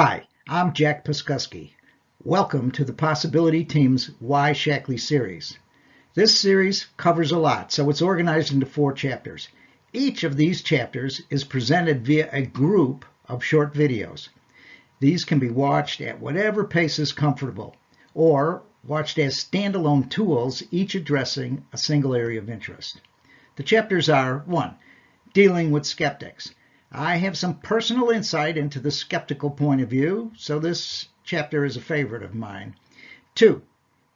Hi, I'm Jack Piskuski. Welcome to the Possibility Team's Why Shackley series. This series covers a lot, so it's organized into 4 chapters. Each of these chapters is presented via a group of short videos. These can be watched at whatever pace is comfortable, or watched as standalone tools, each addressing a single area of interest. The chapters are 1. Dealing with skeptics. I have some personal insight into the skeptical point of view, so this chapter is a favorite of mine. 2.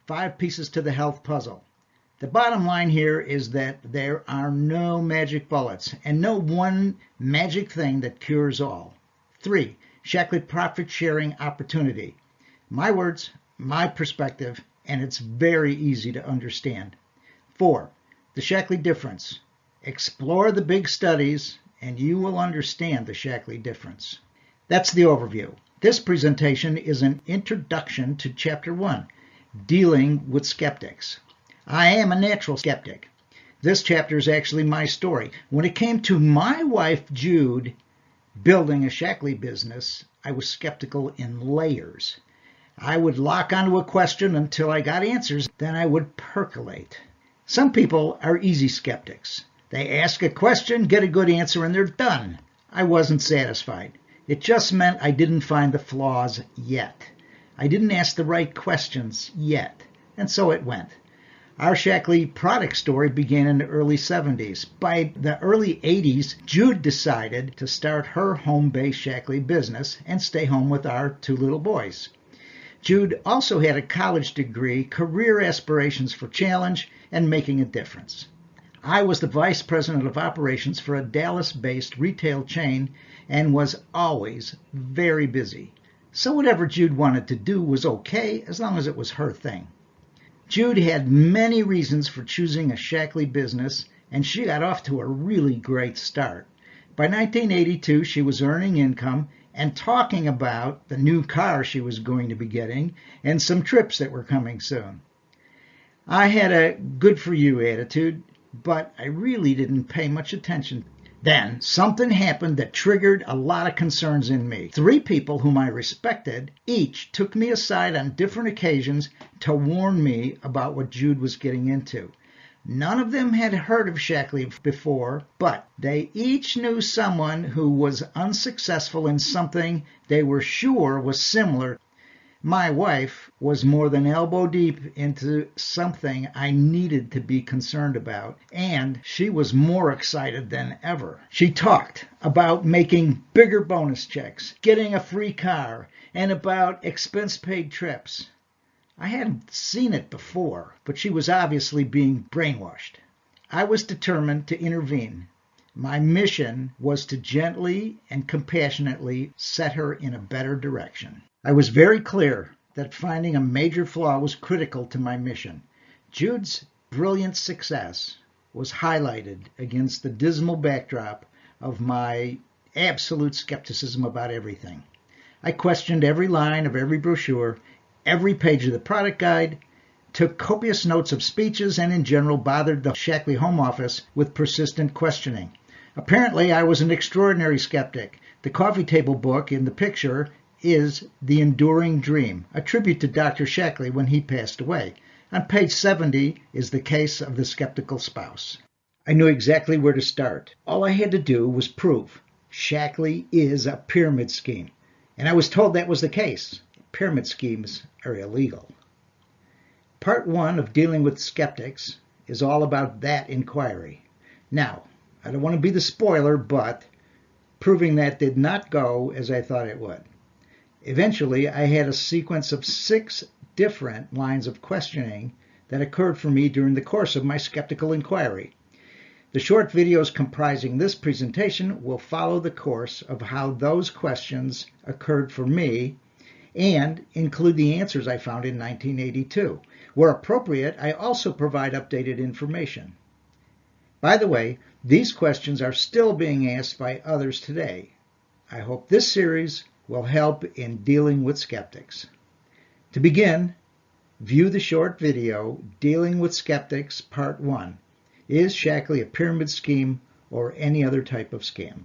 5 pieces to the health puzzle. The bottom line here is that there are no magic bullets and no one magic thing that cures all. 3. Shackley profit sharing opportunity. My words, my perspective, and it's very easy to understand. 4. The Shackley difference. Explore the big studies and you will understand the Shackley difference. That's the overview. This presentation is an introduction to Chapter 1, Dealing with Skeptics. I am a natural skeptic. This chapter is actually my story. When it came to my wife, Jude, building a Shackley business, I was skeptical in layers. I would lock onto a question until I got answers, then I would percolate. Some people are easy skeptics. They ask a question, get a good answer, and they're done. I wasn't satisfied. It just meant I didn't find the flaws yet. I didn't ask the right questions yet. And so it went. Our Shackley product story began in the early 70s. By the early 80s, Jude decided to start her home-based Shackley business and stay home with our 2 little boys. Jude also had a college degree, career aspirations for challenge, and making a difference. I was the vice president of operations for a Dallas-based retail chain and was always very busy. So whatever Jude wanted to do was okay as long as it was her thing. Jude had many reasons for choosing a Shackley business, and she got off to a really great start. By 1982, she was earning income and talking about the new car she was going to be getting and some trips that were coming soon. I had a good-for-you attitude, but I really didn't pay much attention. Then something happened that triggered a lot of concerns in me. 3 people whom I respected each took me aside on different occasions to warn me about what Jude was getting into. None of them had heard of Shackley before, but they each knew someone who was unsuccessful in something they were sure was similar. My wife was more than elbow deep into something I needed to be concerned about, and she was more excited than ever. She talked about making bigger bonus checks, getting a free car, and about expense-paid trips. I hadn't seen it before, but she was obviously being brainwashed. I was determined to intervene. My mission was to gently and compassionately set her in a better direction. I was very clear that finding a major flaw was critical to my mission. Jude's brilliant success was highlighted against the dismal backdrop of my absolute skepticism about everything. I questioned every line of every brochure, every page of the product guide, took copious notes of speeches, and in general bothered the Shackley home office with persistent questioning. Apparently, I was an extraordinary skeptic. The coffee table book in the picture is The Enduring Dream, a tribute to Dr. Shackley when he passed away. On page 70 is the case of the skeptical spouse. I knew exactly where to start. All I had to do was prove Shackley is a pyramid scheme, and I was told that was the case. Pyramid schemes are illegal. Part 1 of Dealing with Skeptics is all about that inquiry. Now, I don't want to be the spoiler, but proving that did not go as I thought it would. Eventually, I had a sequence of 6 different lines of questioning that occurred for me during the course of my skeptical inquiry. The short videos comprising this presentation will follow the course of how those questions occurred for me and include the answers I found in 1982. Where appropriate, I also provide updated information. By the way, these questions are still being asked by others today. I hope this series will help in dealing with skeptics. To begin, view the short video, Dealing with Skeptics, Part 1. Is Shackley a pyramid scheme or any other type of scam?